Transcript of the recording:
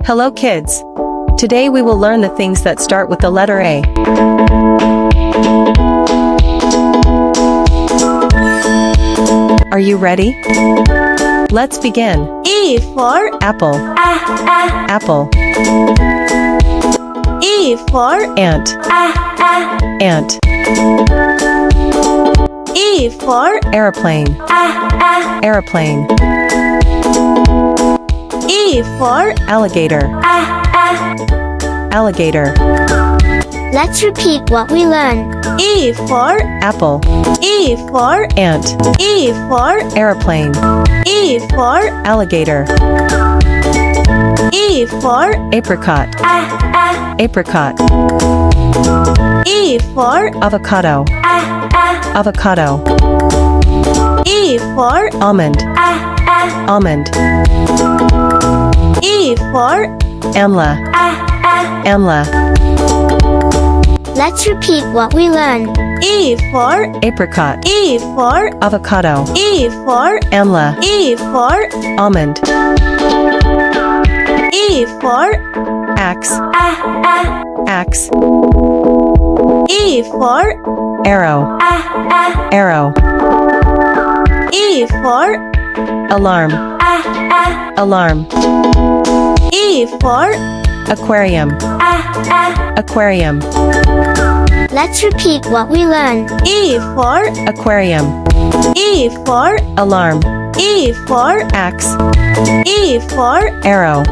Hello kids. Today we will learn the things that start with the letter A. Are you ready? Let's begin. E for Apple. Apple. E for Ant. Ant. E for Airplane. Airplane. E for Alligator. Alligator. Let's repeat what we learned. E for Apple. E for Ant. E for Airplane. E for Alligator. E for Apricot. Apricot. E for Avocado. Avocado. E for Almond. Almond. E for Amla. Amla. Let's repeat what we learned. E for Apricot. E for Avocado. E for Amla. E for Almond. E for Axe. Axe. E for Arrow. Arrow. E for Alarm. Alarm. E for Aquarium. Aquarium. Let's repeat what we learned. E for Aquarium. E for Alarm. E for Axe. E for Arrow.